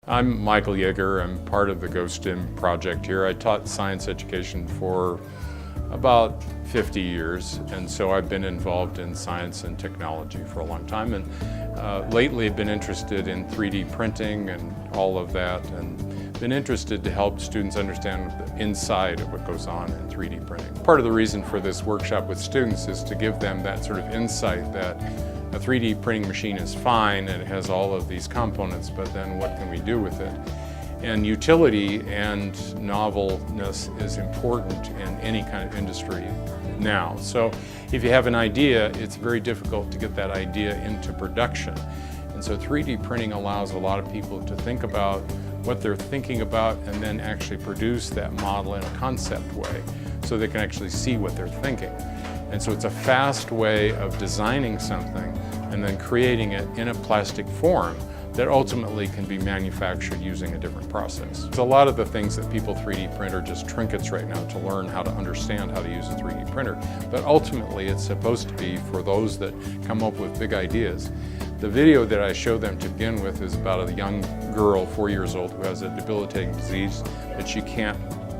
I'm Michael Jaeger. I'm part of the GOSTEM project here. I taught science education for about 50 years, and so I've been involved in science and technology for a long time, and lately I've been interested in 3D printing and all of that, and been interested to help students understand the inside of what goes on in 3D printing. Part of the reason for this workshop with students is to give them that sort of insight that a 3D printing machine is fine and it has all of these components, but then what can we do with it? And utility and novelness is important in any kind of industry now. So if you have an idea, it's very difficult to get that idea into production. And so 3D printing allows a lot of people to think about what they're thinking about and then actually produce that model in a concept way so they can actually see what they're thinking. And so it's a fast way of designing something and then creating it in a plastic form that ultimately can be manufactured using a different process. So a lot of the things that people 3D print are just trinkets right now to learn how to understand how to use a 3D printer. But ultimately it's supposed to be for those that come up with big ideas. The video that I show them to begin with is about a young girl, 4 years old, who has a debilitating disease that she can't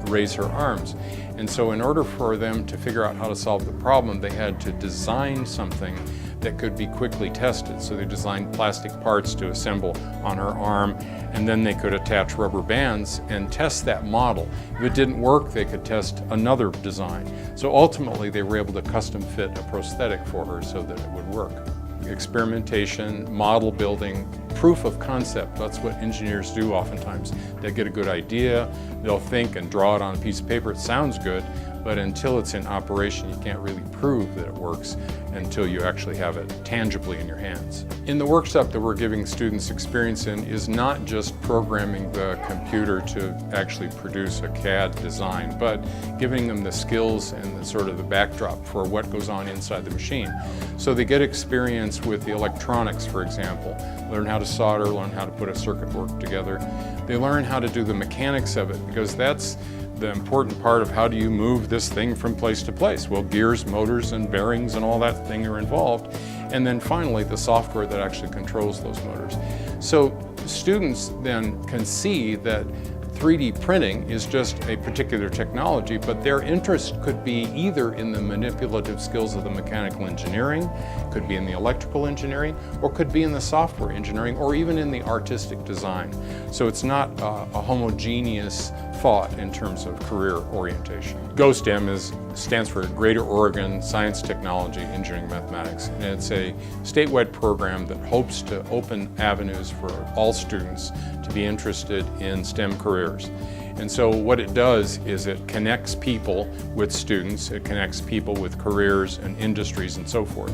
raise her arms. And so in order for them to figure out how to solve the problem, they had to design something that could be quickly tested. So they designed plastic parts to assemble on her arm, and then they could attach rubber bands and test that model. If it didn't work, they could test another design. So ultimately they were able to custom fit a prosthetic for her so that it would work. Experimentation, model building, proof of concept, that's what engineers do oftentimes. They get a good idea, they'll think and draw it on a piece of paper, it sounds good, but until it's in operation, you can't really prove that it works until you actually have it tangibly in your hands. In the workshop that we're giving students experience in is not just programming the computer to actually produce a CAD design, but giving them the skills and the sort of the backdrop for what goes on inside the machine. So they get experience with the electronics, for example, learn how to solder, learn how to put a circuit board together. They learn how to do the mechanics of it, because that's the important part of how do you move this thing from place to place. Well, gears, motors, and bearings and all that thing are involved. And then finally, the software that actually controls those motors. So students then can see that 3D printing is just a particular technology, but their interest could be either in the manipulative skills of the mechanical engineering, could be in the electrical engineering, or could be in the software engineering, or even in the artistic design. So it's not a homogeneous thought in terms of career orientation. GOSTEM stands for Greater Oregon Science, Technology, Engineering, Mathematics, and it's a statewide program that hopes to open avenues for all students to be interested in STEM careers. And so what it does is it connects people with students, it connects people with careers and industries and so forth.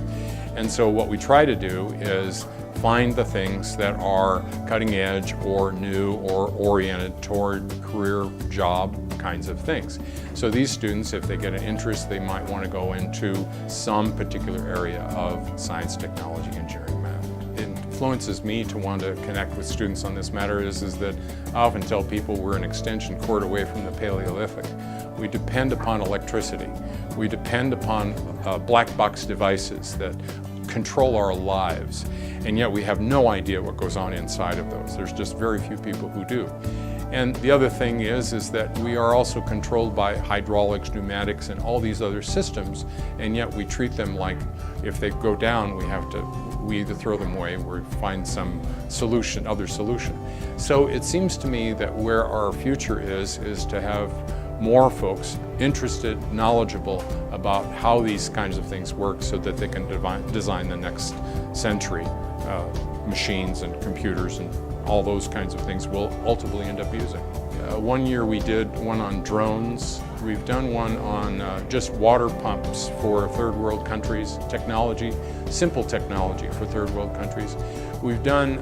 And so what we try to do is find the things that are cutting edge or new or oriented toward career job kinds of things. So these students, if they get an interest, they might want to go into some particular area of science, technology, engineering, math. It influences me to want to connect with students on this matter is that I often tell people we're an extension cord away from the Paleolithic. We depend upon electricity. We depend upon black box devices that control our lives, and yet we have no idea what goes on inside of those. There's just very few people who do. And the other thing is that we are also controlled by hydraulics, pneumatics, and all these other systems, and yet we treat them like if they go down, we either throw them away or find some solution, other solution. So it seems to me that where our future is to have more folks interested, knowledgeable about how these kinds of things work so that they can design the next century machines and computers and all those kinds of things we'll ultimately end up using. One year we did one on drones. We've done one on just water pumps for third world countries, technology, simple technology for third world countries. We've done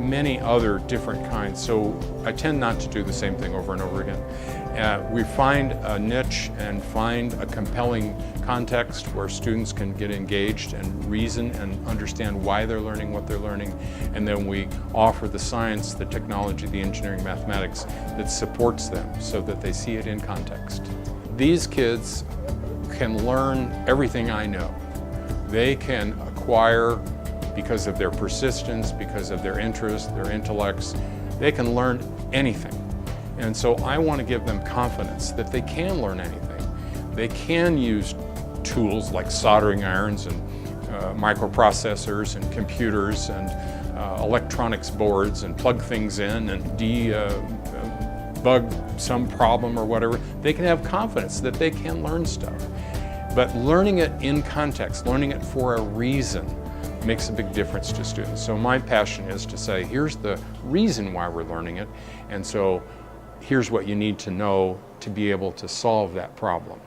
many other different kinds, so I tend not to do the same thing over and over again. We find a niche and find a compelling context where students can get engaged and reason and understand why they're learning what they're learning, and then we offer the science, the technology, the engineering, mathematics that supports them so that they see it in context. These kids can learn everything I know. They can acquire, because of their persistence, because of their interest, their intellects, they can learn anything. And so I want to give them confidence that they can learn anything. They can use tools like soldering irons and microprocessors and computers and electronics boards and plug things in and debug some problem or whatever. They can have confidence that they can learn stuff. But learning it in context, learning it for a reason, makes a big difference to students. So my passion is to say, here's the reason why we're learning it, and so here's what you need to know to be able to solve that problem.